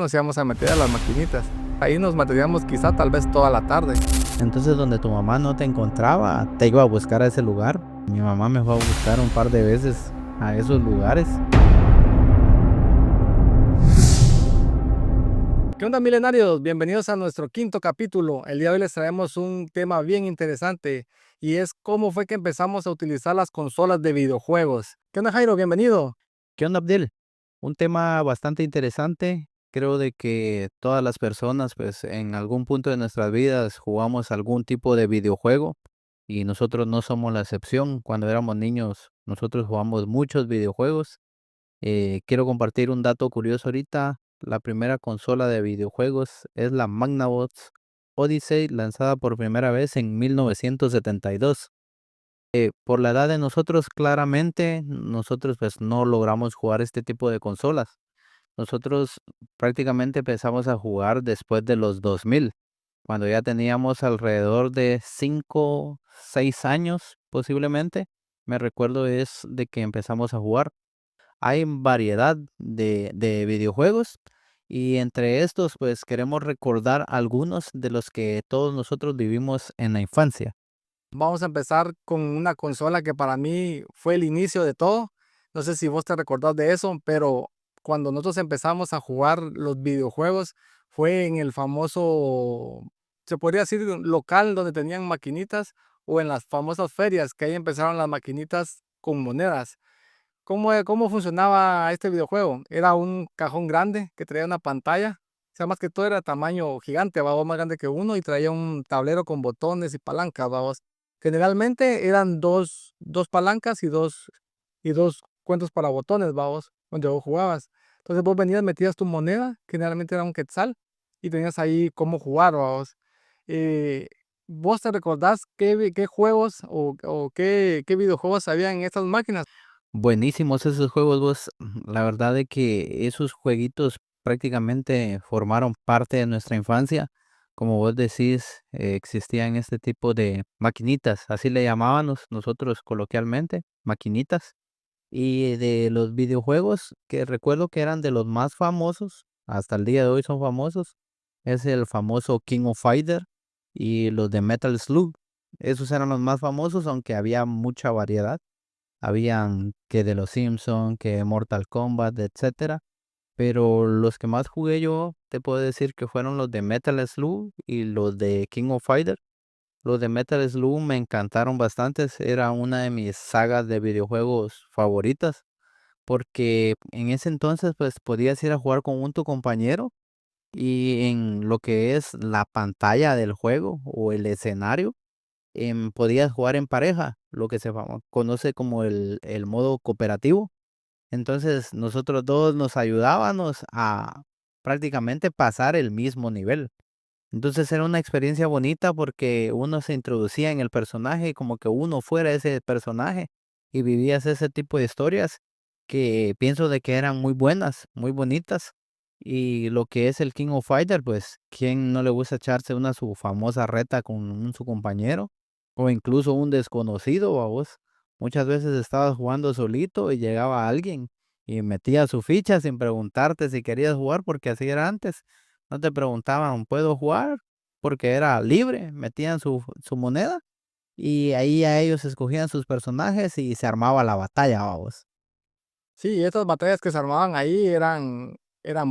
nos íbamos a meter a las maquinitas. Ahí nos meteríamos quizá tal vez toda la tarde. Entonces, donde tu mamá no te encontraba, te iba a buscar a ese lugar. Mi mamá me fue a buscar un par de veces a esos lugares. ¿Qué onda, milenarios? Bienvenidos a nuestro quinto capítulo. El día de hoy les traemos un tema bien interesante y es cómo fue que empezamos a utilizar las consolas de videojuegos. ¿Qué onda, Jairo? Bienvenido. ¿Qué onda, Abdel? Un tema bastante interesante. Creo de que todas las personas, pues, en algún punto de nuestras vidas jugamos algún tipo de videojuego y nosotros no somos la excepción. Cuando éramos niños, nosotros jugamos muchos videojuegos. Quiero compartir un dato curioso ahorita. La primera consola de videojuegos es la Magnavox Odyssey, lanzada por primera vez en 1972. Por la edad de nosotros, claramente, nosotros pues no logramos jugar este tipo de consolas. Nosotros prácticamente empezamos a jugar después de los 2000, cuando ya teníamos alrededor de 5, 6 años posiblemente. Me recuerdo es de que empezamos a jugar. Hay variedad de videojuegos y entre estos pues queremos recordar algunos de los que todos nosotros vivimos en la infancia. Vamos a empezar con una consola que para mí fue el inicio de todo. No sé si vos te recordás de eso, pero cuando nosotros empezamos a jugar los videojuegos fue en el famoso, se podría decir, local donde tenían maquinitas o en las famosas ferias, que ahí empezaron las maquinitas con monedas. ¿Cómo funcionaba este videojuego? Era un cajón grande que traía una pantalla. O sea, más que todo era tamaño gigante, vamos, más grande que uno, y traía un tablero con botones y palancas, vamos. Generalmente eran dos palancas y dos cuentos para botones, vamos, donde vos jugabas. Entonces vos venías, metías tu moneda, que generalmente era un quetzal, y tenías ahí cómo jugar, vamos. Eh, ¿Vos te recordás qué juegos o qué videojuegos había en estas máquinas? Buenísimos esos juegos, vos. La verdad de que esos jueguitos prácticamente formaron parte de nuestra infancia. Como vos decís, existían este tipo de maquinitas, así le llamábamos nosotros coloquialmente, maquinitas. Y de los videojuegos que recuerdo que eran de los más famosos, hasta el día de hoy son famosos, es el famoso King of Fighter y los de Metal Slug. Esos eran los más famosos, aunque había mucha variedad. Habían que de los Simpson, que Mortal Kombat, etcétera. Pero los que más jugué yo, te puedo decir que fueron los de Metal Slug y los de King of Fighter. Los de Metal Slug me encantaron bastante. Era una de mis sagas de videojuegos favoritas. Porque en ese entonces, pues podías ir a jugar con tu compañero. Y en lo que es la pantalla del juego o el escenario, podías jugar en pareja, lo que conoce como el modo cooperativo. Entonces nosotros dos nos ayudábamos a prácticamente pasar el mismo nivel. Entonces era una experiencia bonita porque uno se introducía en el personaje y como que uno fuera ese personaje y vivías ese tipo de historias que pienso de que eran muy buenas, muy bonitas. Y lo que es el King of Fighter, pues, ¿quién no le gusta echarse una su famosa reta con su compañero? O incluso un desconocido, a vos. Muchas veces estabas jugando solito y llegaba alguien y metía su ficha sin preguntarte si querías jugar porque así era antes. No te preguntaban, ¿puedo jugar? Porque era libre, metían su moneda y ahí a ellos escogían sus personajes y se armaba la batalla, vamos. Sí, estas batallas que se armaban ahí eran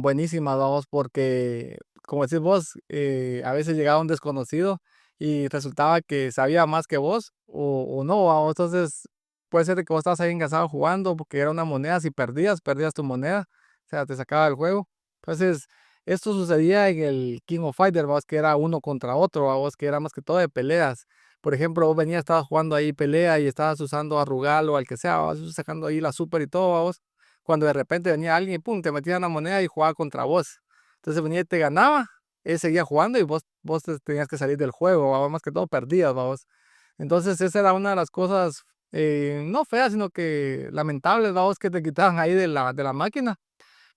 buenísimas, vamos, porque, como decís vos, a veces llegaba un desconocido y resultaba que sabía más que vos o no, vamos. Entonces, puede ser que vos estabas ahí engasado jugando porque era una moneda, si perdías tu moneda, o sea, te sacaba del juego. Entonces, esto sucedía en el King of Fighters, vamos, que era uno contra otro, vamos, que era más que todo de peleas. Por ejemplo, vos venías, estabas jugando ahí pelea y estabas usando a Rugal o al que sea, vas sacando ahí la super y todo, vamos, cuando de repente venía alguien y pum, te metía una moneda y jugaba contra vos. Entonces venía y te ganaba, él seguía jugando y vos tenías que salir del juego, ¿va? Más que todo perdías, vamos. Entonces esa era una de las cosas, no feas, sino que lamentables, vamos, que te quitaban ahí de la máquina.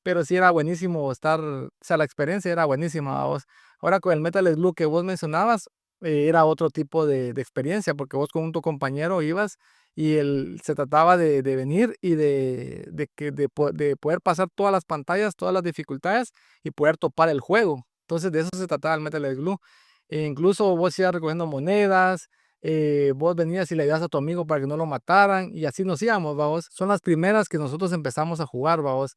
Pero sí era buenísimo estar, o sea, la experiencia era buenísima, vamos. Ahora con el Metal Slug que vos mencionabas, era otro tipo de experiencia, porque vos con tu compañero ibas se trataba de venir y de poder pasar todas las pantallas, todas las dificultades y poder topar el juego. Entonces de eso se trataba el Metal Slug Glue. E incluso vos ibas recogiendo monedas, vos venías y le ayudas a tu amigo para que no lo mataran y así nos íbamos, vamos. Son las primeras que nosotros empezamos a jugar, vamos.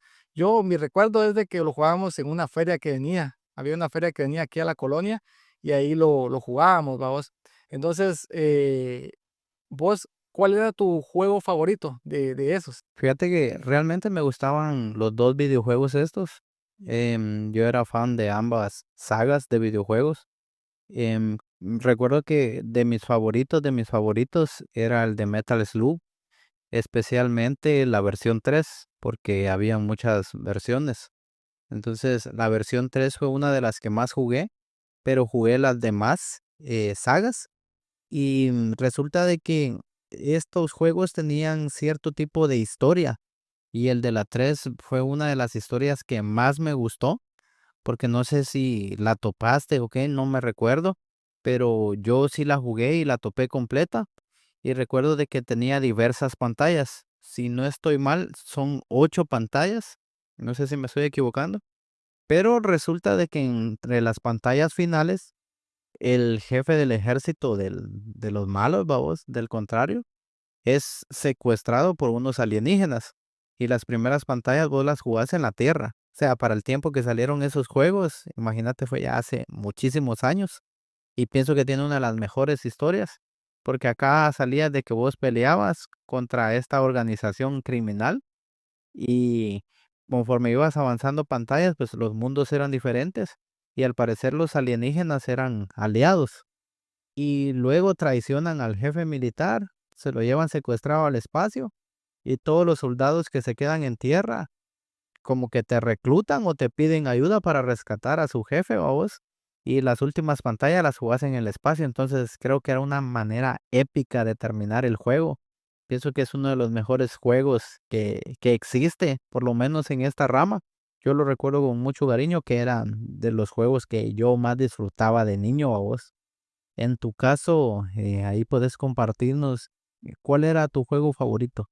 Mi recuerdo es de que lo jugábamos en una feria que venía. Había una feria que venía aquí a la colonia y ahí lo jugábamos, vamos. Entonces, vos, ¿cuál era tu juego favorito de esos? Fíjate que realmente me gustaban los dos videojuegos estos. Yo era fan de ambas sagas de videojuegos. Recuerdo que de mis favoritos era el de Metal Slug, especialmente la versión 3 porque había muchas versiones. Entonces, la versión 3 fue una de las que más jugué, pero jugué las demás sagas y resulta de que estos juegos tenían cierto tipo de historia y el de la 3 fue una de las historias que más me gustó, porque no sé si la topaste o qué, no me recuerdo, pero yo sí la jugué y la topé completa y recuerdo de que tenía diversas pantallas. Si no estoy mal, son 8 pantallas, no sé si me estoy equivocando, pero resulta de que entre las pantallas finales, el jefe del ejército de los malos, babos, del contrario, es secuestrado por unos alienígenas. Y las primeras pantallas vos las jugás en la Tierra. O sea, para el tiempo que salieron esos juegos, imagínate, fue ya hace muchísimos años. Y pienso que tiene una de las mejores historias. Porque acá salía de que vos peleabas contra esta organización criminal. Y conforme ibas avanzando pantallas, pues los mundos eran diferentes. Y al parecer los alienígenas eran aliados y luego traicionan al jefe militar, se lo llevan secuestrado al espacio y todos los soldados que se quedan en tierra como que te reclutan o te piden ayuda para rescatar a su jefe o a vos. Y las últimas pantallas las jugás en el espacio, entonces creo que era una manera épica de terminar el juego. Pienso que es uno de los mejores juegos que existe, por lo menos en esta rama. Yo lo recuerdo con mucho cariño, que eran de los juegos que yo más disfrutaba de niño a vos. En tu caso, ahí puedes compartirnos cuál era tu juego favorito.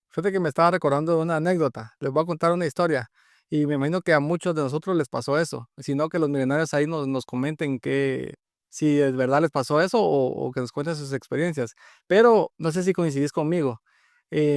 Fíjate que me estaba recordando de una anécdota. Les voy a contar una historia. Y me imagino que a muchos de nosotros les pasó eso. Sino que los millonarios ahí nos comenten que si es verdad les pasó eso o que nos cuenten sus experiencias. Pero no sé si coincidís conmigo.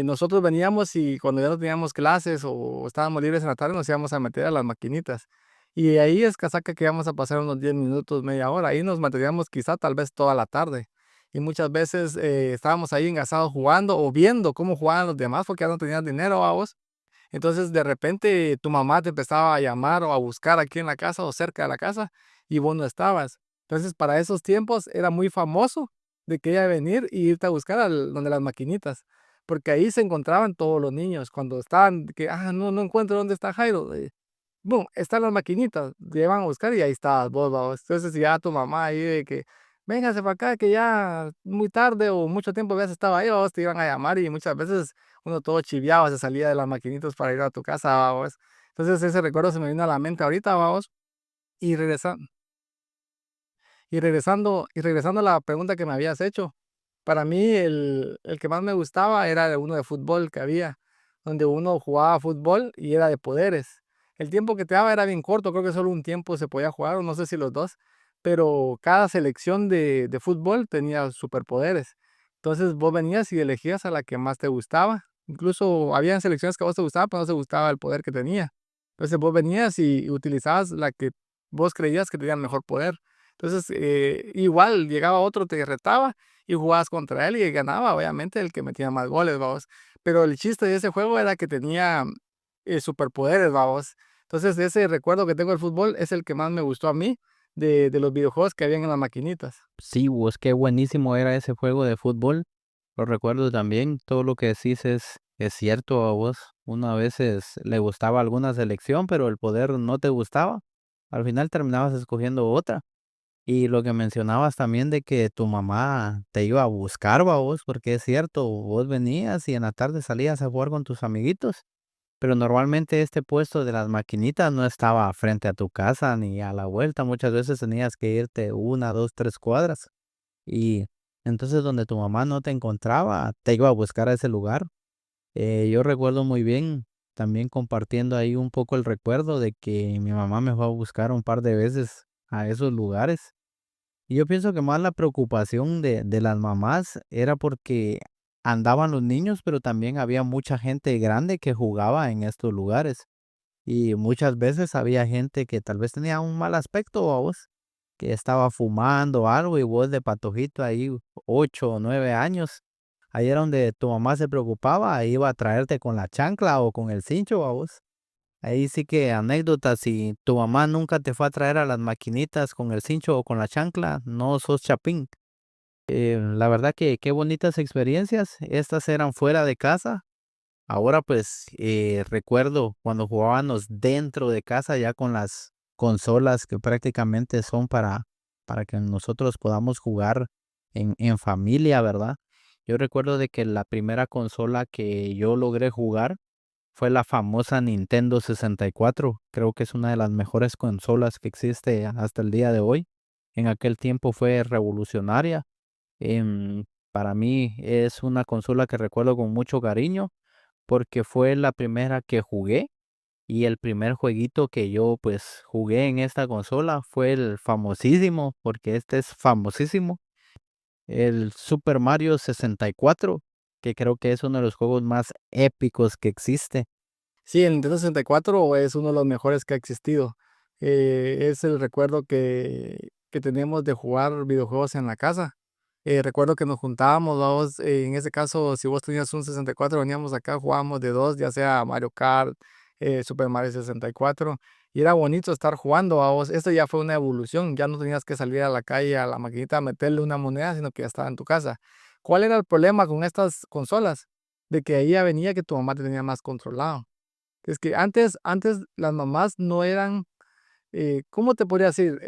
Nosotros veníamos y cuando ya no teníamos clases o estábamos libres en la tarde nos íbamos a meter a las maquinitas. Y ahí es casaca que íbamos a pasar unos 10 minutos, media hora. Ahí nos manteníamos quizá tal vez toda la tarde y muchas veces estábamos ahí engasados jugando o viendo cómo jugaban los demás porque ya no tenías dinero, vamos. Entonces de repente tu mamá te empezaba a llamar o a buscar aquí en la casa o cerca de la casa y vos no estabas. Entonces para esos tiempos era muy famoso de que ella iba a venir y irte a buscar donde las maquinitas, porque ahí se encontraban todos los niños cuando estaban, que, no encuentro dónde está Jairo. Boom, están las maquinitas, te llevan a buscar y ahí estabas vos, vamos. Entonces, si ya tu mamá ahí de que, véngase para acá, que ya muy tarde o mucho tiempo habías estado ahí, vos te iban a llamar y muchas veces uno todo chiviado se salía de las maquinitas para ir a tu casa, vamos. Entonces, ese recuerdo se me vino a la mente ahorita, vamos. Y regresando, y regresando a la pregunta que me habías hecho, para mí el que más me gustaba era uno de fútbol que había, donde uno jugaba fútbol y era de poderes. El tiempo que te daba era bien corto, creo que solo un tiempo se podía jugar, o no sé si los dos, pero cada selección de fútbol tenía superpoderes. Entonces vos venías y elegías a la que más te gustaba. Incluso había selecciones que a vos te gustaban, pero no te gustaba el poder que tenía. Entonces vos venías y utilizabas la que vos creías que tenía el mejor poder. Entonces, igual llegaba otro, te retaba y jugabas contra él y ganaba, obviamente, el que metía más goles, vamos. Pero el chiste de ese juego era que tenía superpoderes, vamos. Entonces, ese recuerdo que tengo del fútbol es el que más me gustó a mí de los videojuegos que habían en las maquinitas. Sí, vos, qué buenísimo era ese juego de fútbol. Lo recuerdo también. Todo lo que decís es cierto a vos. Uno a veces le gustaba alguna selección, pero el poder no te gustaba. Al final terminabas escogiendo otra. Y lo que mencionabas también de que tu mamá te iba a buscar, va vos, porque es cierto, vos venías y en la tarde salías a jugar con tus amiguitos. Pero normalmente este puesto de las maquinitas no estaba frente a tu casa ni a la vuelta. Muchas veces tenías que irte una, dos, tres cuadras. Y Entonces, donde tu mamá no te encontraba, te iba a buscar a ese lugar. Yo recuerdo muy bien, también compartiendo ahí un poco el recuerdo de que mi mamá me fue a buscar un par de veces a esos lugares. Y yo pienso que más la preocupación de las mamás era porque andaban los niños, pero también había mucha gente grande que jugaba en estos lugares. Y muchas veces había gente que tal vez tenía un mal aspecto, a vos, que estaba fumando o algo y vos de patojito ahí, 8 o 9 años, ahí era donde tu mamá se preocupaba, iba a traerte con la chancla o con el cincho, a vos. Ahí sí que anécdota, si tu mamá nunca te fue a traer a las maquinitas con el cincho o con la chancla, no sos chapín. La verdad que qué bonitas experiencias. Estas eran fuera de casa. Ahora pues recuerdo cuando jugábamos dentro de casa ya con las consolas que prácticamente son para que nosotros podamos jugar en familia, ¿verdad? Yo recuerdo de que la primera consola que yo logré jugar fue la famosa Nintendo 64. Creo que es una de las mejores consolas que existe hasta el día de hoy. En aquel tiempo fue revolucionaria. Para mí es una consola que recuerdo con mucho cariño porque fue la primera que jugué y el primer jueguito que yo pues jugué en esta consola fue el famosísimo, porque este es famosísimo, el Super Mario 64, que creo que es uno de los juegos más épicos que existe. Sí, el Nintendo 64 es uno de los mejores que ha existido. Es el recuerdo que tenemos de jugar videojuegos en la casa. Recuerdo que nos juntábamos, vamos, en ese caso, si vos tenías un 64, veníamos acá, jugábamos de dos, ya sea Mario Kart, Super Mario 64, y era bonito estar jugando, vamos. Esto ya fue una evolución, ya no tenías que salir a la calle a la maquinita a meterle una moneda, sino que ya estaba en tu casa. ¿Cuál era el problema con estas consolas? De que ahí ya venía que tu mamá te tenía más controlado. Es que antes las mamás no eran, ¿cómo te podría decir?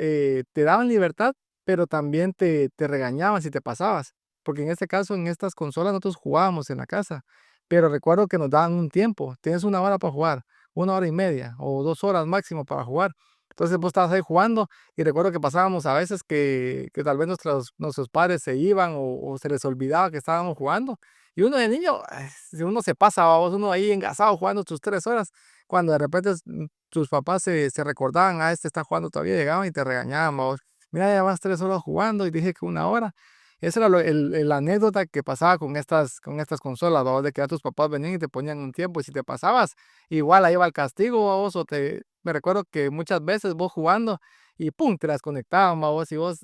Te daban libertad, pero también te regañaban si te pasabas. Porque en este caso, en estas consolas, nosotros jugábamos en la casa. Pero recuerdo que nos daban un tiempo. Tienes una hora para jugar, 1 hora y media o 2 horas máximo para jugar. Entonces vos estabas ahí jugando y recuerdo que pasábamos a veces que tal vez nuestros padres se iban o se les olvidaba que estábamos jugando. Y uno de niño, ay, si uno se pasa, vamos, uno ahí engasado jugando sus 3 horas, cuando de repente tus papás se recordaban, este está jugando todavía, llegaban y te regañaban, vamos. Mira, ya vas 3 horas jugando y dije que 1 hora. Esa era la anécdota que pasaba con estas consolas, vamos, de que ya tus papás venían y te ponían un tiempo y si te pasabas, igual ahí va el castigo, vamos, me recuerdo que muchas veces vos jugando y pum, te las desconectaban, vamos, y vos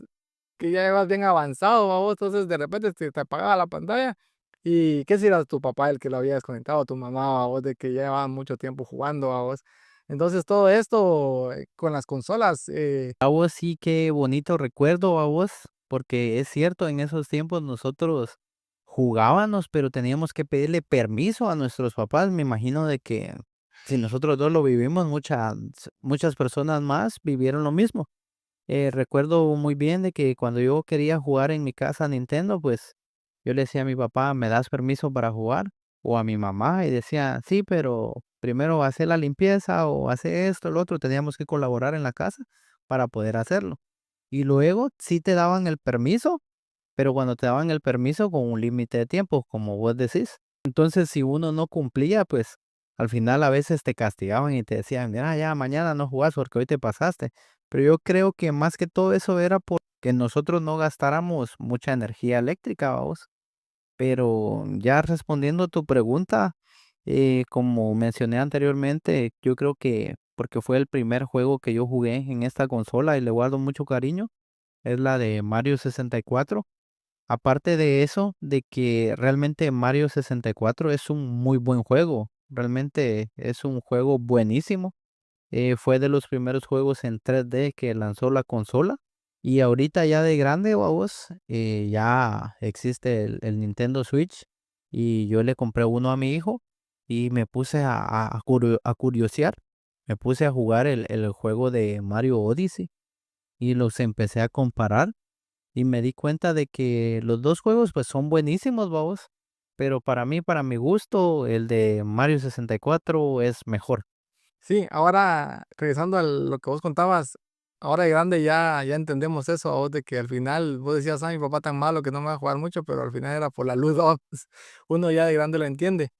que ya ibas bien avanzado, vamos, entonces de repente te apagaba la pantalla y qué si era tu papá el que lo había desconectado, tu mamá, vos, de que ya llevaban mucho tiempo jugando, vos. Entonces todo esto con las consolas, A vos sí, qué bonito recuerdo a vos, porque es cierto, en esos tiempos nosotros jugábamos, pero teníamos que pedirle permiso a nuestros papás. Me imagino de que si nosotros dos lo vivimos, muchas personas más vivieron lo mismo. Recuerdo muy bien de que cuando yo quería jugar en mi casa Nintendo, pues yo le decía a mi papá, ¿me das permiso para jugar? O a mi mamá y decía, sí, pero primero hacer la limpieza o hacer esto, lo otro, teníamos que colaborar en la casa para poder hacerlo. Y luego sí te daban el permiso, pero cuando te daban el permiso con un límite de tiempo, como vos decís. Entonces, si uno no cumplía, pues al final a veces te castigaban y te decían, mira, ya mañana no jugás porque hoy te pasaste. Pero yo creo que más que todo eso era porque nosotros no gastáramos mucha energía eléctrica, vamos. Pero ya respondiendo a tu pregunta, como mencioné anteriormente, yo creo que porque fue el primer juego que yo jugué en esta consola y le guardo mucho cariño, es la de Mario 64. Aparte de eso, de que realmente Mario 64 es un muy buen juego, realmente es un juego buenísimo. Fue de los primeros juegos en 3D que lanzó la consola. Y ahorita ya de grande, vamos, ya existe el Nintendo Switch y yo le compré uno a mi hijo y me puse a curiosear. Me puse a jugar el juego de Mario Odyssey y los empecé a comparar y me di cuenta de que los dos juegos pues son buenísimos, vamos, pero para mí, para mi gusto, el de Mario 64 es mejor. sí, ahora regresando a lo que vos contabas, Ahora de grande ya entendemos eso, vos, de que al final vos decías, mi papá tan malo que no me va a jugar mucho, pero al final era por la luz, vos. Uno ya de grande lo entiende.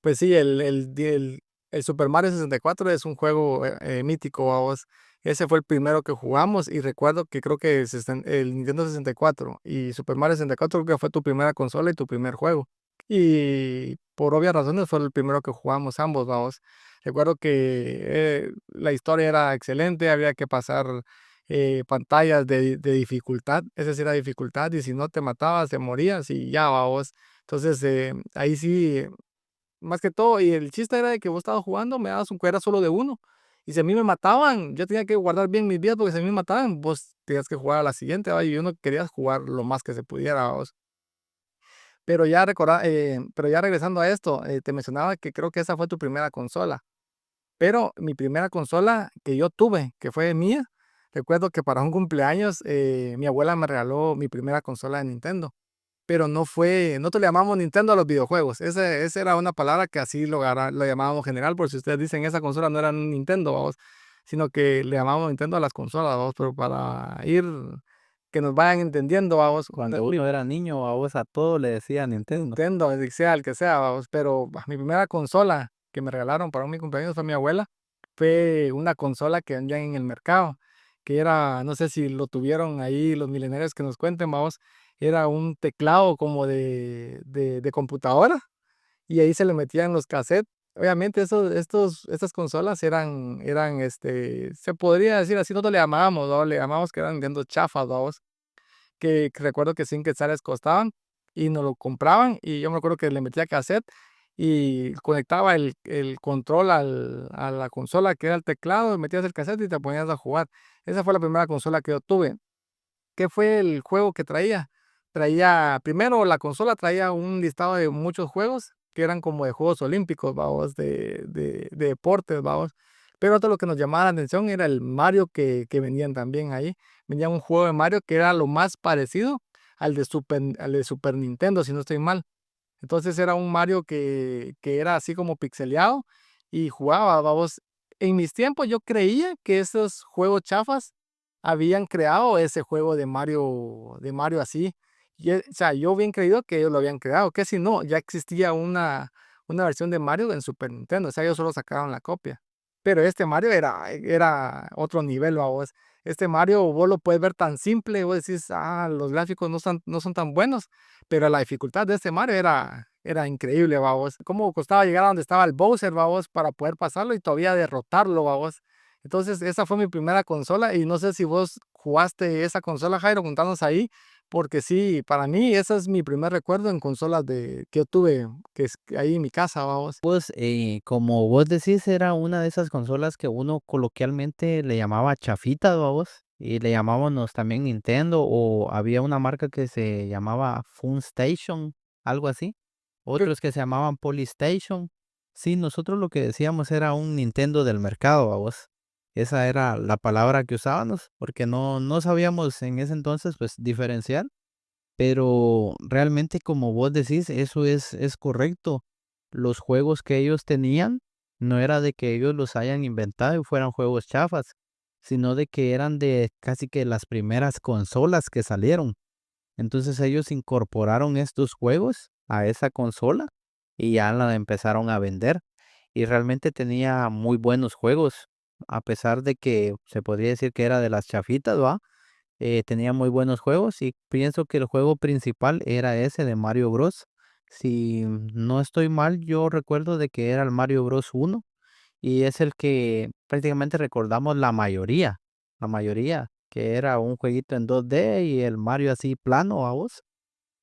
Pues sí, el Super Mario 64 es un juego mítico, vamos. Ese fue el primero que jugamos y recuerdo que creo que el Nintendo 64 y Super Mario 64 creo que fue tu primera consola y tu primer juego. Y por obvias razones fue el primero que jugamos ambos, vamos. Recuerdo que la historia era excelente, había que pasar pantallas de dificultad, esa sí era dificultad, y si no te matabas, te morías y ya, vamos. Entonces, ahí sí más que todo, y el chiste era de que vos estabas jugando, me dabas un era solo de uno. Y si a mí me mataban, yo tenía que guardar bien mis vidas porque si a mí me mataban, vos tenías que jugar a la siguiente, ¿va? Y yo no quería jugar lo más que se pudiera, vos. Pero ya regresando a esto, te mencionaba que creo que esa fue tu primera consola. Pero mi primera consola que yo tuve, que fue mía, recuerdo que para un cumpleaños mi abuela me regaló mi primera consola de Nintendo, pero nosotros le llamamos Nintendo a los videojuegos. Esa era una palabra que así lo llamábamos general, por si ustedes dicen esa consola no era un Nintendo, vamos, sino que le llamamos Nintendo a las consolas, vamos, pero para ir, que nos vayan entendiendo, vamos, Cuando uno era niño, a vos a todo le decía Nintendo. Nintendo, sea el que sea, vamos, pero mi primera consola que me regalaron para mi cumpleaños fue mi abuela, fue una consola que vendían en el mercado, que era, no sé si lo tuvieron ahí los milenarios que nos cuenten, vamos, era un teclado como de computadora y ahí se le metían los cassettes. Obviamente estas consolas se podría decir así, nosotros le llamábamos, ¿no? Le llamábamos que eran Nintendo chafas, vamos, que recuerdo que 5 quetzales costaban y nos lo compraban y yo me acuerdo que le metía cassette y conectaba el control a la consola que era el teclado, metías el cassette y te ponías a jugar. Esa fue la primera consola que yo tuve. ¿Qué fue el juego que traía? Primero la consola traía un listado de muchos juegos que eran como de Juegos Olímpicos, vamos, de deportes, vamos. Pero otro lo que nos llamaba la atención era el Mario que venían también ahí. Venía un juego de Mario que era lo más parecido al de Super Nintendo, si no estoy mal. Entonces era un Mario que era así como pixeleado y jugaba, vamos. En mis tiempos yo creía que esos juegos chafas habían creado ese juego de Mario así. O sea, yo bien creído que ellos lo habían creado, que si no, ya existía una versión de Mario en Super Nintendo, o sea, ellos solo sacaron la copia. Pero este Mario era otro nivel, vamos. Este Mario vos lo puedes ver tan simple, vos decís, los gráficos no son tan buenos, pero la dificultad de este Mario era increíble, vamos. Cómo costaba llegar a donde estaba el Bowser, vamos, para poder pasarlo y todavía derrotarlo, vamos. Entonces, esa fue mi primera consola y no sé si vos jugaste esa consola, Jairo, contanos ahí, porque sí, para mí ese es mi primer recuerdo en consolas que yo tuve, que es ahí en mi casa, vamos. Pues, como vos decís, era una de esas consolas que uno coloquialmente le llamaba chafitas, vamos, y le llamábamos también Nintendo, o había una marca que se llamaba Funstation, algo así, Creo- otros que se llamaban Polystation. Sí, nosotros lo que decíamos era un Nintendo del mercado, vamos. Esa era la palabra que usábamos, porque no sabíamos en ese entonces, pues, diferenciar. Pero realmente, como vos decís, eso es correcto. Los juegos que ellos tenían no era de que ellos los hayan inventado y fueran juegos chafas, sino de que eran de casi que las primeras consolas que salieron. Entonces ellos incorporaron estos juegos a esa consola y ya la empezaron a vender. Y realmente tenía muy buenos juegos, a pesar de que se podría decir que era de las chafitas, ¿va? Tenía muy buenos juegos y pienso que el juego principal era ese de Mario Bros. Si no estoy mal, yo recuerdo de que era el Mario Bros. Uno y es el que prácticamente recordamos la mayoría, que era un jueguito en 2D y el Mario así plano a vos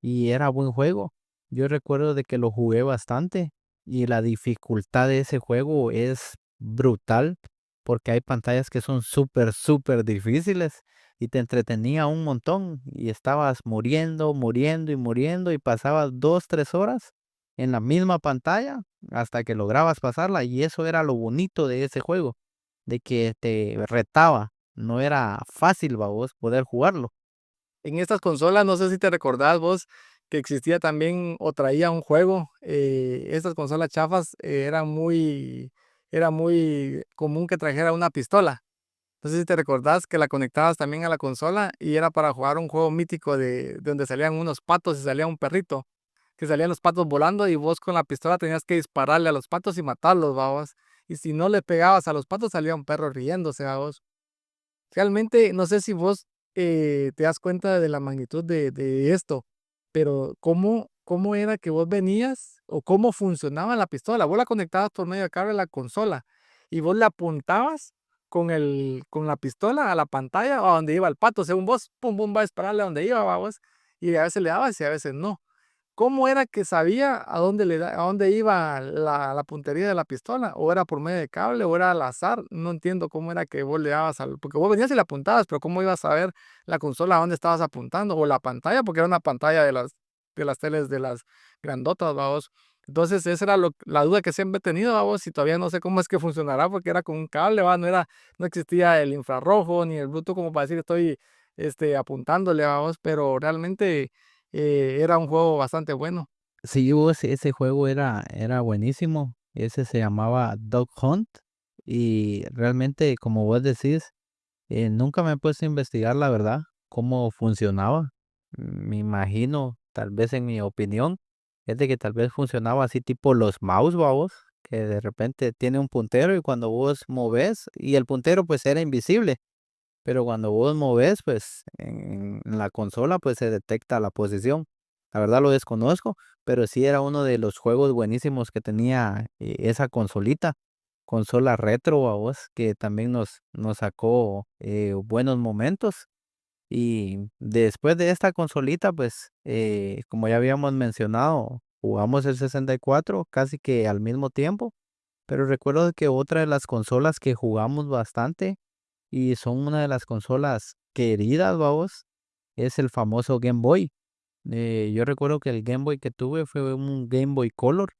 y era buen juego. Yo recuerdo de que lo jugué bastante y la dificultad de ese juego es brutal porque hay pantallas que son súper, súper difíciles y te entretenía un montón y estabas muriendo, muriendo y muriendo y pasabas 2, 3 horas en la misma pantalla hasta que lograbas pasarla y eso era lo bonito de ese juego, de que te retaba, no era fácil, vos poder jugarlo. En estas consolas, no sé si te recordás vos que existía también o traía un juego. Estas consolas chafas era muy común que trajera una pistola. No sé si te recordás que la conectabas también a la consola y era para jugar un juego mítico de donde salían unos patos y salía un perrito, que salían los patos volando y vos con la pistola tenías que dispararle a los patos y matarlos, vamos. Y si no le pegabas a los patos salía un perro riéndose, vamos. Realmente, no sé si vos te das cuenta de la magnitud de esto, pero ¿cómo era que vos venías o cómo funcionaba la pistola? Vos la conectabas por medio de cable a la consola y vos le apuntabas con la pistola a la pantalla o a donde iba el pato, según vos, pum, pum, va a dispararle a donde iba, vamos, y a veces le dabas y a veces no. ¿Cómo era que sabía a dónde iba la puntería de la pistola? ¿O era por medio de cable o era al azar? No entiendo cómo era que vos le dabas al porque vos venías y le apuntabas, pero ¿cómo ibas a ver la consola a dónde estabas apuntando? O la pantalla, porque era una pantalla de las teles de las grandotas, vamos. Entonces, esa era la duda que siempre he tenido, vamos, y todavía no sé cómo es que funcionará, porque era con un cable, ¿va? No existía el infrarrojo ni el Bluetooth como para decir estoy apuntándole, vamos, pero realmente era un juego bastante bueno. Sí, ese juego era buenísimo. Ese se llamaba Dog Hunt. Y realmente, como vos decís, nunca me he puesto a investigar la verdad, cómo funcionaba. Me imagino, tal vez en mi opinión, es de que tal vez funcionaba así tipo los mouse, babos, que de repente tiene un puntero y cuando vos moves, y el puntero pues era invisible, pero cuando vos moves, pues en la consola pues se detecta la posición. La verdad lo desconozco, pero sí era uno de los juegos buenísimos que tenía esa consolita, consola retro a vos, que también nos sacó buenos momentos. Y después de esta consolita, pues como ya habíamos mencionado, jugamos el 64 casi que al mismo tiempo, pero recuerdo que otra de las consolas que jugamos bastante y son una de las consolas queridas, vamos, es el famoso Game Boy. Yo recuerdo que el Game Boy que tuve fue un Game Boy Color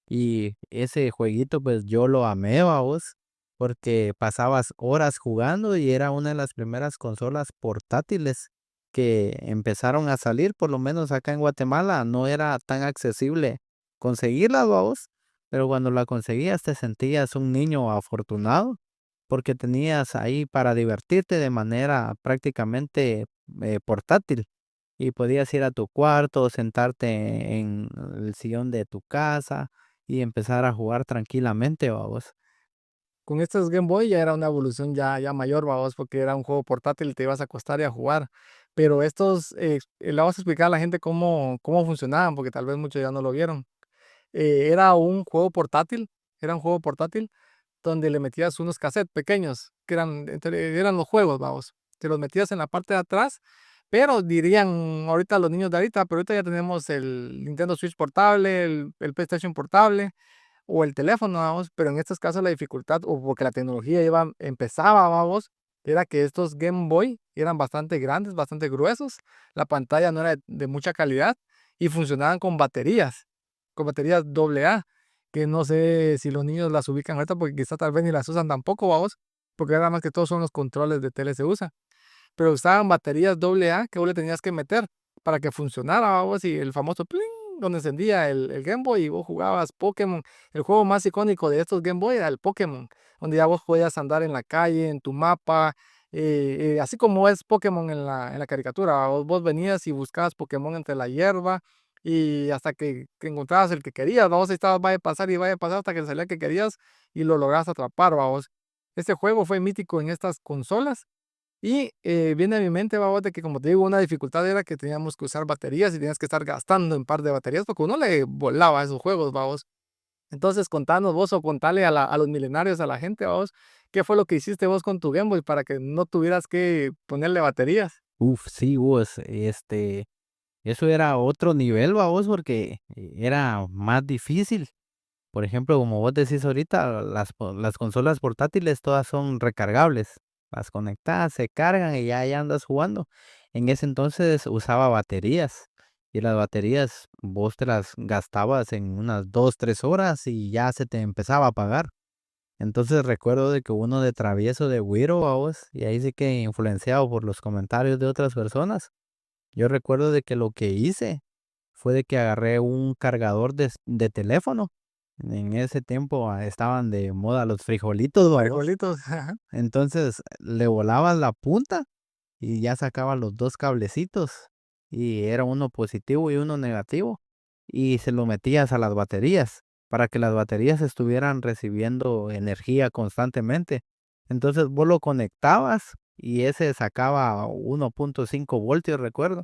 y ese jueguito pues yo lo amé, vamos, porque pasabas horas jugando y era una de las primeras consolas portátiles que empezaron a salir, por lo menos acá en Guatemala, no era tan accesible conseguirlas, vamos, pero cuando la conseguías te sentías un niño afortunado porque tenías ahí para divertirte de manera prácticamente portátil y podías ir a tu cuarto, sentarte en el sillón de tu casa y empezar a jugar tranquilamente, vamos. Con estos Game Boy ya era una evolución ya mayor, vamos, porque era un juego portátil y te ibas a acostar y a jugar. Pero estos, le vamos a explicar a la gente cómo funcionaban, porque tal vez muchos ya no lo vieron. Era un juego portátil, era un juego portátil donde le metías unos cassettes pequeños, que eran los juegos, vamos. Te los metías en la parte de atrás, pero dirían ahorita los niños de ahorita, pero ahorita ya tenemos el Nintendo Switch portable, el PlayStation portable o el teléfono, vamos, pero en estos casos la dificultad, o porque la tecnología empezaba, vamos, era que estos Game Boy eran bastante grandes, bastante gruesos, la pantalla no era de mucha calidad y funcionaban con baterías AA, que no sé si los niños las ubican ahorita porque quizás tal vez ni las usan tampoco, vamos, porque ahora más que todo son los controles de tele se usa, pero usaban baterías AA que vos le tenías que meter para que funcionara, vamos, y el famoso pling, donde encendía el Game Boy y vos jugabas Pokémon. El juego más icónico de estos Game Boy era el Pokémon, donde ya vos podías andar en la calle, en tu mapa, así como es Pokémon en la caricatura. Vos venías y buscabas Pokémon entre la hierba y hasta que encontrabas el que querías, vamos, ahí estabas, vaya a pasar hasta que salía el que querías y lo logras atrapar, vamos. Este juego fue mítico en estas consolas y viene a mi mente, babos, de que como te digo, una dificultad era que teníamos que usar baterías y tenías que estar gastando un par de baterías porque uno le volaba a esos juegos, babos. Entonces, contanos vos o contale a los milenarios, a la gente, babos, qué fue lo que hiciste vos con tu Game Boy para que no tuvieras que ponerle baterías. Uf, sí, vos, eso era otro nivel, vamos, porque era más difícil. Por ejemplo, como vos decís ahorita, las consolas portátiles todas son recargables. Las conectas, se cargan y ya andas jugando. En ese entonces usaba baterías y las baterías vos te las gastabas en unas 2, 3 horas y ya se te empezaba a apagar. Entonces recuerdo de que uno de travieso de Wiro a vos, y ahí sí que influenciado por los comentarios de otras personas, yo recuerdo de que lo que hice fue de que agarré un cargador de teléfono En ese tiempo estaban de moda los frijolitos, babos. Frijolitos, ajá. Entonces le volabas la punta y ya sacabas los dos cablecitos y era uno positivo y uno negativo y se lo metías a las baterías para que las baterías estuvieran recibiendo energía constantemente. Entonces vos lo conectabas y ese sacaba 1.5 voltios, recuerdo,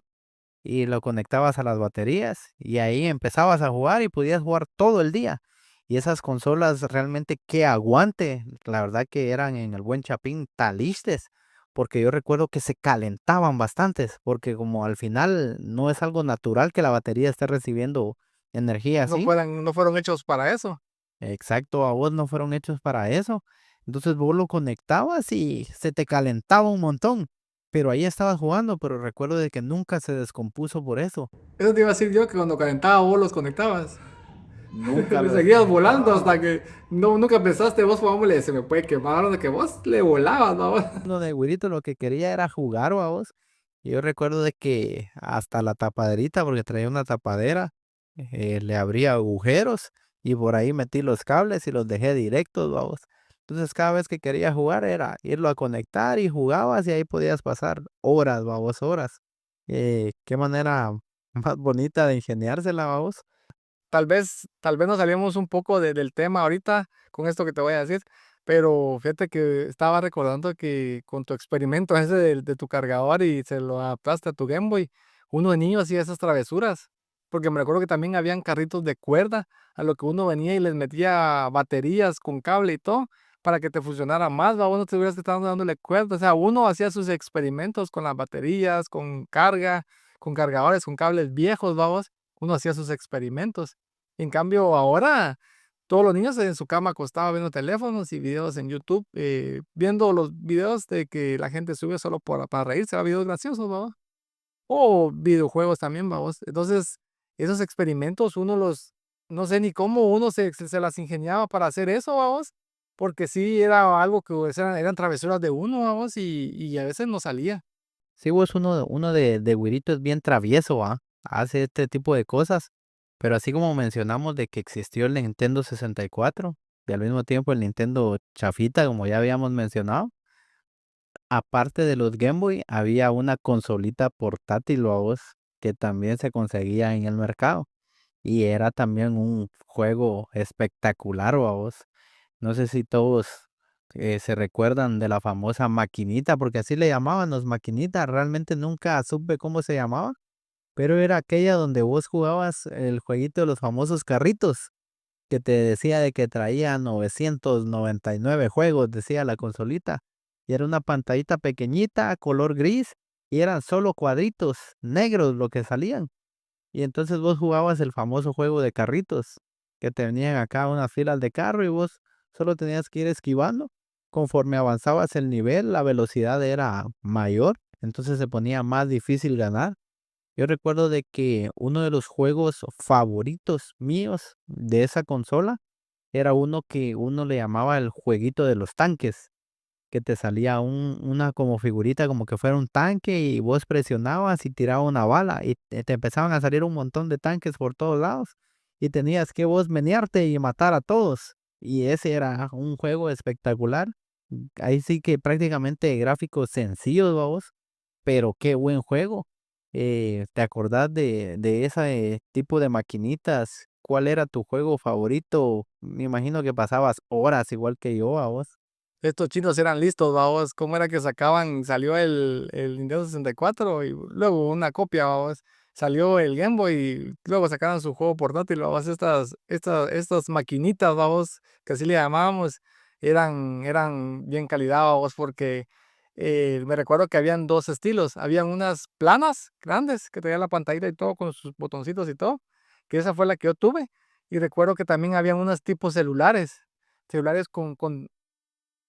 y lo conectabas a las baterías y ahí empezabas a jugar y podías jugar todo el día. Y esas consolas realmente que aguante, la verdad que eran en el Buen Chapín talistes, porque yo recuerdo que se calentaban bastantes, porque como al final no es algo natural que la batería esté recibiendo energía así. No fueron hechos para eso. Exacto, a vos no fueron hechos para eso. Entonces vos lo conectabas y se te calentaba un montón. Pero ahí estabas jugando, pero recuerdo de que nunca se descompuso por eso. Eso te iba a decir yo, que cuando calentaba vos los conectabas. Nunca Le lo seguías volando desconectaba, hasta vos. que nunca pensaste vos, hombre, se me puede quemar, de que vos le volabas, vamos. Uno de güirito lo que quería era jugar, vos. Y yo recuerdo de que hasta la tapaderita, porque traía una tapadera, le abría agujeros y por ahí metí los cables y los dejé directos, vamos. Entonces cada vez que quería jugar era irlo a conectar y jugabas y ahí podías pasar horas, vamos, horas. Qué manera más bonita de ingeniársela, vamos. Tal vez nos salimos un poco del tema ahorita con esto que te voy a decir, pero fíjate que estaba recordando que con tu experimento ese de tu cargador y se lo adaptaste a tu Game Boy, uno de niño hacía esas travesuras, porque me recuerdo que también habían carritos de cuerda a lo que uno venía y les metía baterías con cable y todo para que te funcionara más, va, uno te hubieras que estar dándole cuerda, o sea, uno hacía sus experimentos con las baterías, con carga, con cargadores, con cables viejos, vamos, uno hacía sus experimentos. En cambio, ahora todos los niños en su cama acostados viendo teléfonos y videos en YouTube, viendo los videos de que la gente sube solo para reírse, ¿va? Videos graciosos, ¿va? O videojuegos también, vamos. Entonces, esos experimentos no sé ni cómo uno se las ingeniaba para hacer eso, vamos, porque sí era algo que pues, eran travesuras de uno, vamos, y a veces no salía. Sí, vos uno de güirito es bien travieso, ¿ah? Hace este tipo de cosas. Pero así como mencionamos de que existió el Nintendo 64 y al mismo tiempo el Nintendo chafita, como ya habíamos mencionado, aparte de los Game Boy, había una consolita portátil, vos, que también se conseguía en el mercado. Y era también un juego espectacular, vos. No sé si todos se recuerdan de la famosa maquinita, porque así le llamaban los maquinitas. Realmente nunca supe cómo se llamaba, pero era aquella donde vos jugabas el jueguito de los famosos carritos, que te decía de que traía 999 juegos, decía la consolita. Y era una pantallita pequeñita, color gris, y eran solo cuadritos negros lo que salían. Y entonces vos jugabas el famoso juego de carritos, que te venían acá unas filas de carro y vos solo tenías que ir esquivando. Conforme avanzabas el nivel, la velocidad era mayor, entonces se ponía más difícil ganar. Yo recuerdo de que uno de los juegos favoritos míos de esa consola era uno que uno le llamaba el jueguito de los tanques, que te salía una como figurita como que fuera un tanque y vos presionabas y tiraba una bala y te empezaban a salir un montón de tanques por todos lados y tenías que vos menearte y matar a todos. Y ese era un juego espectacular. Ahí sí que prácticamente gráficos sencillos, vamos, pero qué buen juego. ¿Te acordás de ese tipo de maquinitas? ¿Cuál era tu juego favorito? Me imagino que pasabas horas igual que yo, a vos. Estos chinos eran listos, vamos. ¿Cómo era que salió el Nintendo 64 y luego una copia, vamos? Salió el Game Boy y luego sacaron su juego portátil, vamos. Estas maquinitas, vamos, que así le llamábamos, eran bien calidad, vamos, porque me recuerdo que habían dos estilos. Habían unas planas grandes que tenían la pantallita y todo con sus botoncitos y todo, que esa fue la que yo tuve. Y recuerdo que también habían unos tipos celulares con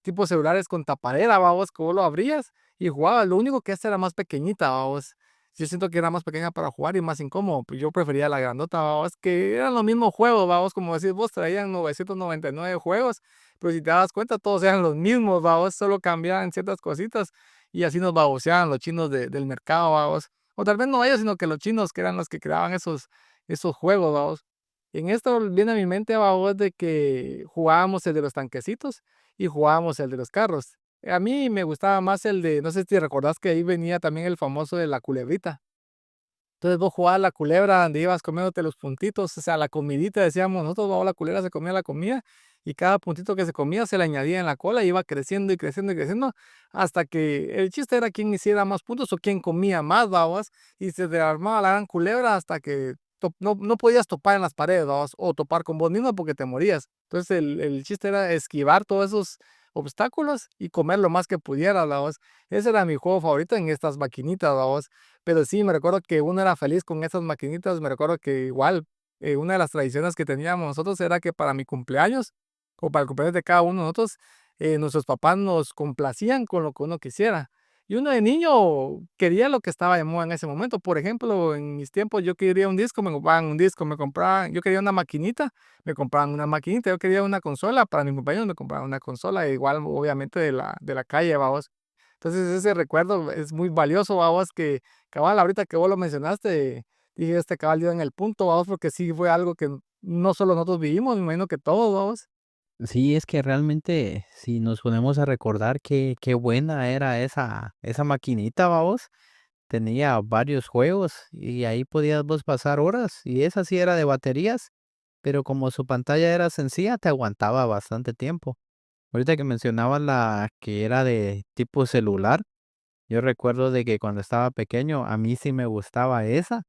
tipo celulares con tapadera, vamos, que vos lo abrías y jugabas. Lo único que esta era más pequeñita, vamos. Yo siento que era más pequeña para jugar y más incómodo. Pues yo prefería la grandota, vamos, que eran los mismos juegos, vamos, como decís vos, traían 999 juegos, pero si te das cuenta, todos eran los mismos, vamos, solo cambiaban ciertas cositas y así nos baboseaban los chinos del mercado, vamos. O tal vez no ellos, sino que los chinos que eran los que creaban esos juegos, vamos. En esto viene a mi mente, babos, de que jugábamos el de los tanquecitos y jugábamos el de los carros. A mí me gustaba más el de, no sé si te recordás que ahí venía también el famoso de la culebrita. Entonces vos jugabas la culebra donde ibas comiéndote los puntitos, o sea, la comidita, decíamos nosotros, vamos, la culebra se comía la comida y cada puntito que se comía se le añadía en la cola y iba creciendo y creciendo y creciendo hasta que el chiste era quién hiciera más puntos o quién comía más, babas, y se te armaba la gran culebra hasta que no podías topar en las paredes, babas, o topar con vos mismo porque te morías. Entonces el chiste era esquivar todos esos obstáculos y comer lo más que pudieras, babas. Ese era mi juego favorito en estas maquinitas, babas. Pero sí, me recuerdo que uno era feliz con esas maquinitas. Me recuerdo que igual, una de las tradiciones que teníamos nosotros era que para mi cumpleaños, o para el cumpleaños de cada uno de nosotros, nuestros papás nos complacían con lo que uno quisiera. Y uno de niño quería lo que estaba de moda en ese momento. Por ejemplo, en mis tiempos yo quería un disco, me compraban un disco, me compraban, yo quería una maquinita, me compraban una maquinita, yo quería una consola, para mi cumpleaños me compraban una consola, igual obviamente de la calle, vamos. Entonces ese recuerdo es muy valioso, vamos, que cabal, ahorita que vos lo mencionaste, dije, este cabal dio en el punto, vamos, porque sí fue algo que no solo nosotros vivimos, me imagino que todos, vamos. Sí, es que realmente si nos ponemos a recordar qué buena era esa maquinita, vamos, tenía varios juegos y ahí podías vos pasar horas y esa sí era de baterías, pero como su pantalla era sencilla, te aguantaba bastante tiempo. Ahorita que mencionabas la que era de tipo celular, yo recuerdo de que cuando estaba pequeño a mí sí me gustaba esa,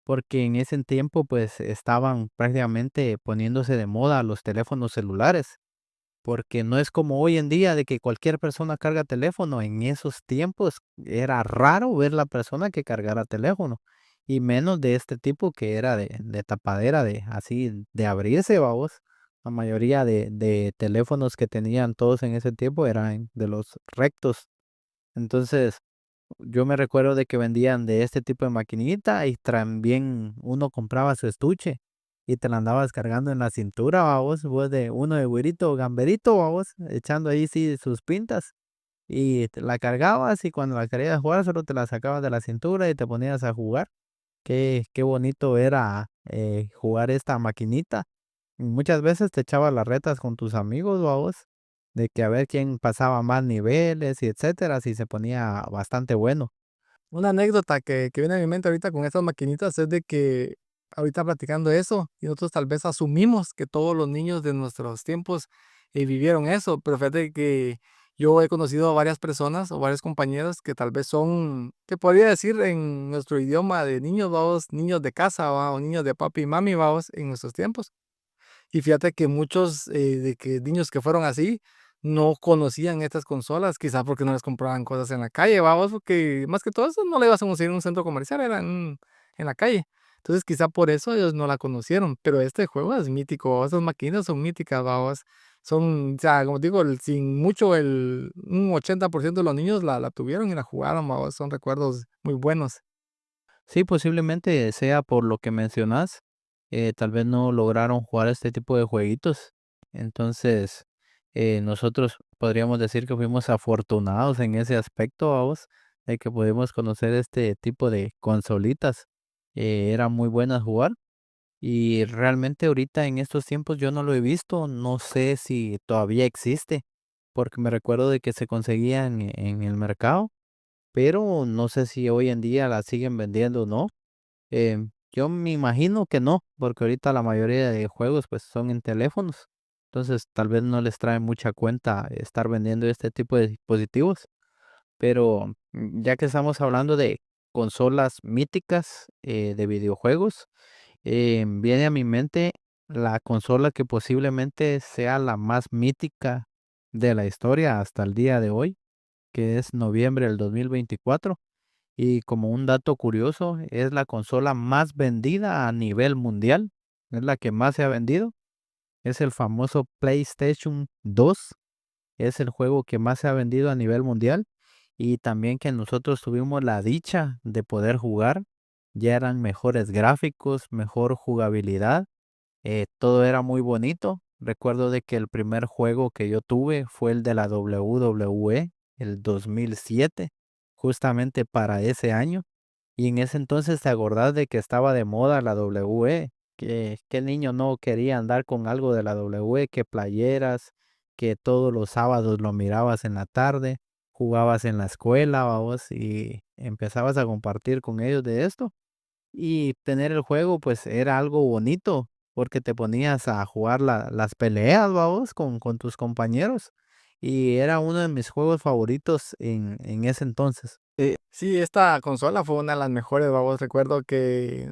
porque en ese tiempo pues estaban prácticamente poniéndose de moda los teléfonos celulares. Porque no es como hoy en día de que cualquier persona carga teléfono. En esos tiempos era raro ver la persona que cargara teléfono. Y menos de este tipo que era de tapadera, de así, de abrirse, vamos. La mayoría de teléfonos que tenían todos en ese tiempo eran de los rectos. Entonces, yo me recuerdo de que vendían de este tipo de maquinita y también uno compraba su estuche y te la andabas cargando en la cintura, vos de uno de güerito o gamberito, vos, echando ahí sí sus pintas y te la cargabas y cuando la querías jugar solo te la sacabas de la cintura y te ponías a jugar. Qué bonito era jugar esta maquinita. Muchas veces te echabas las retas con tus amigos, vos, de que a ver quién pasaba más niveles y etcétera, si se ponía bastante bueno. Una anécdota que viene a mi mente ahorita con estas maquinitas es de que ahorita platicando eso, y nosotros tal vez asumimos que todos los niños de nuestros tiempos vivieron eso, pero fíjate que yo he conocido a varias personas o varios compañeros que tal vez son, que podría decir en nuestro idioma de niños, vamos, niños de casa, ¿va? O niños de papi y mami, vamos, en nuestros tiempos. Y fíjate que muchos, de que niños que fueron así, no conocían estas consolas, quizá porque no les compraban cosas en la calle, vamos, porque más que todo eso no le ibas a conseguir en un centro comercial, era en la calle. Entonces, quizá por eso ellos no la conocieron, pero este juego es mítico, esas máquinas son míticas, vamos. Son, o sea, como digo, sin mucho, un 80% de los niños la tuvieron y la jugaron, vamos, son recuerdos muy buenos. Sí, posiblemente sea por lo que mencionas, tal vez no lograron jugar este tipo de jueguitos. Entonces, nosotros podríamos decir que fuimos afortunados en ese aspecto, vamos, de que pudimos conocer este tipo de consolitas. Eran muy buenas jugar y realmente ahorita en estos tiempos yo no lo he visto, no sé si todavía existe, porque me recuerdo de que se conseguían en el mercado, pero no sé si hoy en día las siguen vendiendo o no. Yo me imagino que no, porque ahorita la mayoría de juegos pues son en teléfonos. Entonces tal vez no les trae mucha cuenta estar vendiendo este tipo de dispositivos. Pero ya que estamos hablando de consolas míticas de videojuegos, viene a mi mente la consola que posiblemente sea la más mítica de la historia hasta el día de hoy, que es noviembre del 2024. Y como un dato curioso, es la consola más vendida a nivel mundial. Es la que más se ha vendido. Es el famoso PlayStation 2. Es el juego que más se ha vendido a nivel mundial. Y también que nosotros tuvimos la dicha de poder jugar. Ya eran mejores gráficos, mejor jugabilidad. Todo era muy bonito. Recuerdo de que el primer juego que yo tuve fue el de la WWE, el 2007, justamente para ese año. Y en ese entonces te acordás de que estaba de moda la WWE. que qué niño no quería andar con algo de la W, que playeras, que todos los sábados lo mirabas en la tarde, jugabas en la escuela, vamos, y empezabas a compartir con ellos de esto. Y tener el juego, pues era algo bonito, porque te ponías a jugar las peleas, vamos, con tus compañeros. Y era uno de mis juegos favoritos en ese entonces. Sí, esta consola fue una de las mejores, vamos. Recuerdo que